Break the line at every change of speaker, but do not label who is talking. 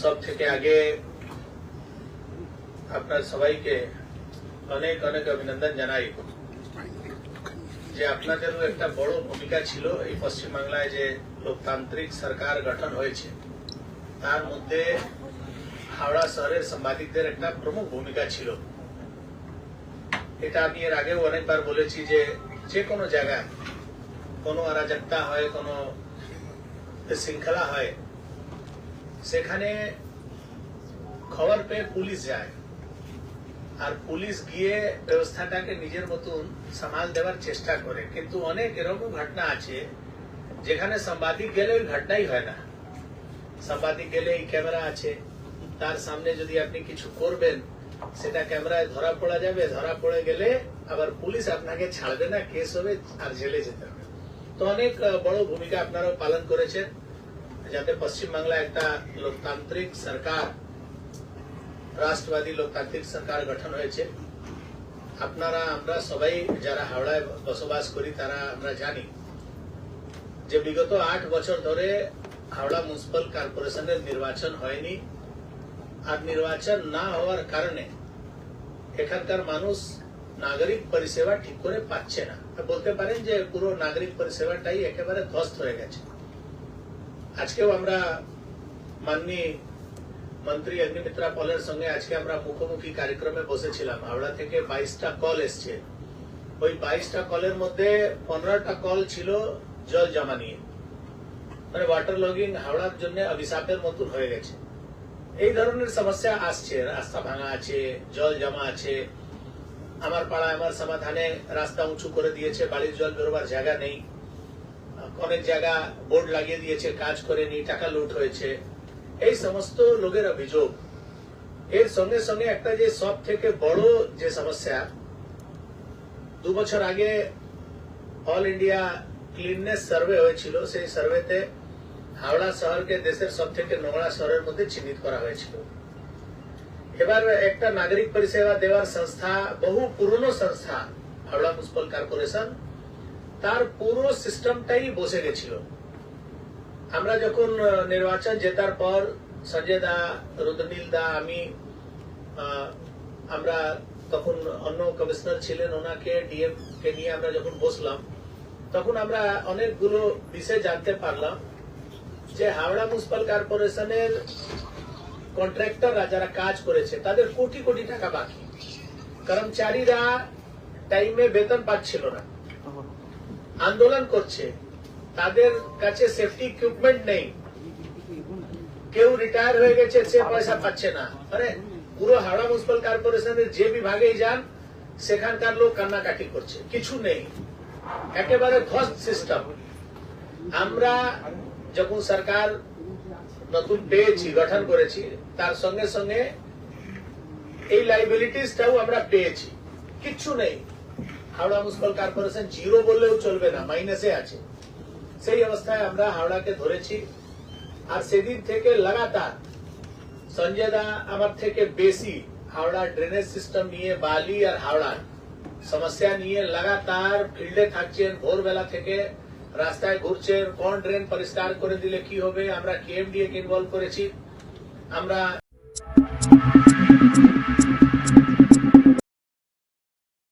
सब থেকে আগে আপনার সবাইকে অনেক অনেক অভিনন্দন জানাই যে আপনাদেরও একটা বড় ভূমিকা ছিল এই পশ্চিম বাংলায় যে লোকতান্ত্রিক সরকার গঠন হয়েছে তার মধ্যে হাওড়া শহরের সাংবাদিকদের একটা প্রমুখ ভূমিকা ছিল। এটা আমি এর আগেও অনেকবার বলেছি যে কোনো জায়গায় কোনো অরাজকতা হয়, কোনো শৃঙ্খলা হয়, সেখানে খবর পেয়ে পুলিশ যায় আর পুলিশ গিয়ে ব্যবস্থাটাকে নিজের মতন সামাল দেওয়ার চেষ্টা করে। কিন্তু অনেক এরকম ঘটনা আছে যেখানে সাংবাদিক গেলে ওই ঘটনাই হয় না। সাংবাদিক গেলে এই ক্যামেরা আছে, তার সামনে যদি আপনি কিছু করবেন সেটা ক্যামেরায় ধরা পড়া যাবে, ধরা পড়ে গেলে আবার পুলিশ আপনাকে ছাড়বে না, কেস হবে আর জেলে যেতে হবে। তো অনেক বড় ভূমিকা আপনারাও পালন করেছেন যাতে পশ্চিম বাংলা একটা লোকতান্ত্রিক সরকার, রাষ্ট্রবাদী লোকতান্ত্রিক সরকার গঠন হয়েছে। আপনারা আমরা সবাই যারা হাওড়ায় বসবাস করি তারা আমরা জানি যে বিগত 8 বছর ধরে হাওড়া মিউনিসিপাল কর্পোরেশনের নির্বাচন হয়নি। আর নির্বাচন না হওয়ার কারণে এখানকার মানুষ নাগরিক পরিষেবা ঠিক করে পাচ্ছে না। বলতে পারেন যে পুরো নাগরিক পরিষেবাটাই একেবারে ধ্বস্ত হয়ে গেছে। আজকেও আমরা মাননীয় মন্ত্রী অগ্নিমিত্রা পলের সঙ্গে আজকে আমরা মুখোমুখি কার্যক্রমে বসেছিলাম। হাওড়া থেকে 22টা কল এসছে। ওই 22টা কলের মধ্যে 15টা কল ছিল জল জমা নিয়ে, মানে ওয়াটার লগিং হাওড়ার জন্য অভিশাপের মতন হয়ে গেছে। এই ধরনের সমস্যা আসছে, রাস্তা ভাঙা আছে, জল জমা আছে। আমার পাড়া আমার সমাধানে রাস্তা উঁচু করে দিয়েছে, বাড়ির জল বেরোবার জায়গা নেই। অনেক জায়গা বোর্ড লাগিয়ে দিয়েছে, কাজ করেনি, টাকা লুট হয়েছে। এই সমস্ত লোকের অভিযোগ। এর সঙ্গে সঙ্গে একটা যে সব থেকে বড় যে সমস্যা, 2 বছর আগে অল ইন্ডিয়া ক্লিননেস সার্ভে হয়েছিল। সেই সার্ভেতে হাওড়া শহরকে দেশের সব থেকে নোংরা শহরের মধ্যে চিহ্নিত করা হয়েছিল। এবার একটা নাগরিক পরিষেবা দেওয়ার সংস্থা, বহু পুরনো সংস্থা হাওড়া মিউনিসিপাল কর্পোরেশন, তার পুরো সিস্টেমটাই বসে গেছিল। আমরা যখন নির্বাচন জেতার পর সঞ্জয় দা, রুদ্রনীল দা, আমি, আমরা তখন অন্য কমিশনার ছিলেন, ওনাকে ডিএম কে নিয়ে আমরা যখন বসলাম তখন আমরা অনেকগুলো বিষয় জানতে পারলাম যে হাওড়া মিউনিসিপাল কর্পোরেশনের কন্ট্রাক্টররা যারা কাজ করেছে তাদের কোটি কোটি টাকা বাকি। কর্মচারীরা টাইমে বেতন পাচ্ছিল না, আন্দোলন করছে, তাদের কাছে সেফটি ইকুইপমেন্ট নেই, কেউ রিটায়ার হয়ে গেছে, সে পয়সা পাচ্ছে না। মানে পুরো হাওড়া মিউনিসিপাল কর্পোরেশনের যে বিভাগেই যান সেখানকার লোক কান্নাকাটি করছে, কিছু নেই, একেবারে ধ্বস্ত সিস্টেম। আমরা যখন সরকার নতুন পেয়েছি, গঠন করেছি, তার সঙ্গে সঙ্গে এই লাইবিলিটিসটাও আমরা পেয়েছি। কিচ্ছু নেই, হাওড়া মিউনিসিপাল কর্পোরেশন জিরো বললেও চলবে না, মাইনাসে আছে। সেই অবস্থায় আমরা হাওড়াকে ধরেছি। আর সেদিন থেকে লাগাতার সঞ্জয় দা আমার থেকে বেশি হাওড়া ড্রেনেজ সিস্টেম নিয়ে, বালি আর হাওড়ার সমস্যা নিয়ে লাগাতার ফিল্ডে থাকছেন। ভোরবেলা থেকে রাস্তায় ঘুরছেন, কোন ড্রেন পরিষ্কার করে দিলে কি হবে। আমরা কেএমডিএ কে ইনভলভ করেছি। আমরা